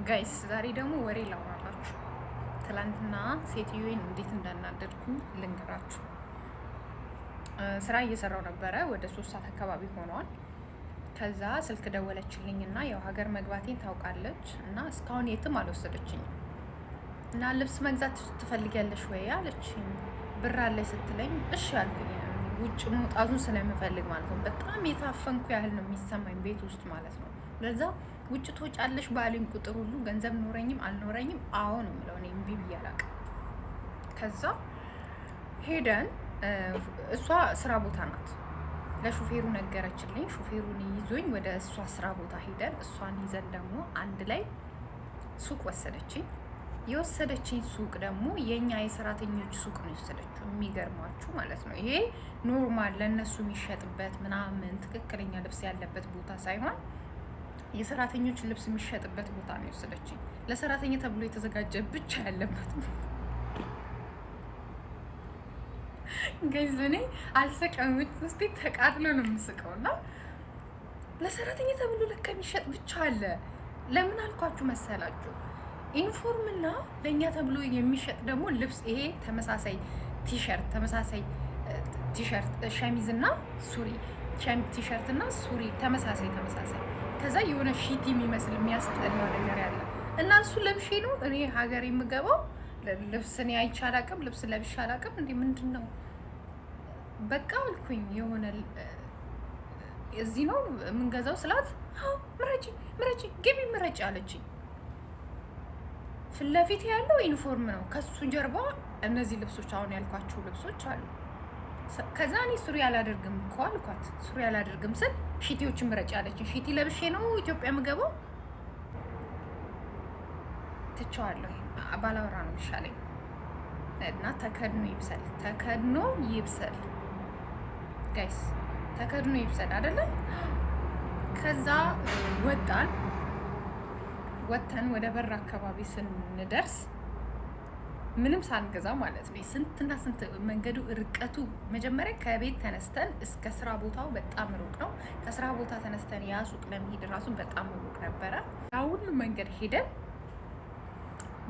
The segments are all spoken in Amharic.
ጋይስ ዛሬ ደግሞ ወሬ ላውራላችሁ። ትላንትና ሴትዮዬን እንዴት እንዳናደድኩ ልንገራችሁ። ስራ እየሰራው ነበረ። ወደ 3 ሰዓት አካባቢ ሆኗል። ከዛ ስልክ ደወለችልኝና ያው ሀገር መግባቴን ታውቃለች እና እስካሁን የትም አልወሰደችኝም እና ልብስ መግዛት ትፈልጊያለሽ ወይ አለችኝ። ብር አለኝ ስትለኝ እሺ አልኩኝ። ውጭ መውጣቱን ስለምፈልግ ማለት ነው። በጣም የታፈንኩ ያህል ነው የሚሰማኝ ቤት ውስጥ ማለት ነው። ለዛ ውጭ ትወጫለሽ ባሉኝ ቁጥር ሁሉ ገንዘብ ኖረኝም አልኖረኝም አዎ ነው የምለው። እኔ እምቢ ብዬ አላውቅም። ከዛ ሄደን እሷ ስራ ቦታ ናት። ለሹፌሩ ነገረችልኝ። ሹፌሩን ይዞኝ ወደ እሷ ስራ ቦታ ሄደን እሷን ይዘን ደግሞ አንድ ላይ ሱቅ ወሰደችኝ። የወሰደችኝ ሱቅ ደግሞ የኛ የሰራተኞች ሱቅ ነው የወሰደችው። የሚገርማችሁ ማለት ነው። ይሄ ኖርማል ለነሱ የሚሸጥበት ምናምን ትክክለኛ ልብስ ያለበት ቦታ ሳይሆን የሰራተኞች ልብስ የሚሸጥበት ቦታ ነው የወሰደችኝ። ለሰራተኛ ተብሎ የተዘጋጀ ብቻ ያለበት ገይዝ እኔ አልሰቀም ውስጤ ተቃጥሎ ነው የምስቀው። እና ለሰራተኛ ተብሎ ለካ የሚሸጥ ብቻ አለ። ለምን አልኳችሁ መሰላችሁ? ዩኒፎርም እና ለእኛ ተብሎ የሚሸጥ ደግሞ ልብስ ይሄ ተመሳሳይ ቲሸርት ተመሳሳይ ቲሸርት ሸሚዝ እና ሱሪ ቲሸርት እና ሱሪ ተመሳሳይ ከዛ የሆነ ሺቲ የሚመስል የሚያስጠላ ነገር ያለ እና እሱ ለብሼ ነው እኔ ሀገር የምገባው። ልብስ እኔ አይቼ አላውቅም፣ ልብስ ለብሼ አላውቅም። እንዴ ምንድን ነው በቃ አልኩኝ። የሆነ እዚህ ነው የምንገዛው ስላት ምረጪ ግቢ ምረጪ አለችኝ። ፊት ለፊት ያለው ዩኒፎርም ነው፣ ከሱ ጀርባ እነዚህ ልብሶች አሁን ያልኳቸው ልብሶች አሉ። ከዛ እኔ ሱሪ አላደርግም እኮ አልኳት። ሱሪ አላደርግም ስል ሺቲዎችን ምረጭ አለችኝ። ሺቲ ለብሼ ነው ኢትዮጵያ የምገባው። ትቼዋለሁ፣ ባላወራ ነው የሚሻለኝ። እና ተከድኖ ይብሰል ጋይስ፣ ተከድኖ ይብሰል አይደለ? ከዛ ወጥተን ወደ በር አካባቢ ስንደርስ ምንም ሳንገዛ ማለት ነው። ስንትና ስንት መንገዱ ርቀቱ፣ መጀመሪያ ከቤት ተነስተን እስከ ስራ ቦታው በጣም ሩቅ ነው። ከስራ ቦታ ተነስተን ያ ሱቅ ለመሄድ ራሱ በጣም ሩቅ ነበረ። ሁሉ መንገድ ሄደን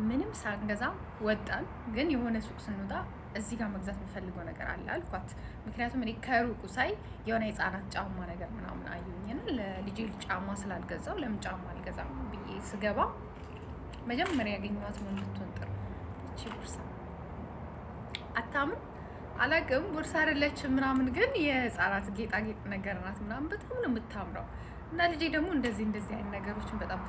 ምንም ሳንገዛ ወጣን። ግን የሆነ ሱቅ ስንወጣ እዚህ ጋር መግዛት የምፈልገው ነገር አለ አልኳት። ምክንያቱም እኔ ከሩቁ ሳይ የሆነ የህፃናት ጫማ ነገር ምናምን አየሁኝና ለልጄ ጫማ ስላልገዛው ለምን ጫማ አልገዛም ብዬ ስገባ መጀመሪያ ያገኘኋት ምን ብትሆን ጥሩ ቦርሳ አታምር አላውቅም። ቦርሳ አይደለችም ምናምን፣ ግን የህፃናት ጌጣጌጥ ነገር ናት ምናምን። በጣም ነው የምታምረው። እና ልጄ ደግሞ እንደዚህ አይነት ነገሮችን በጣም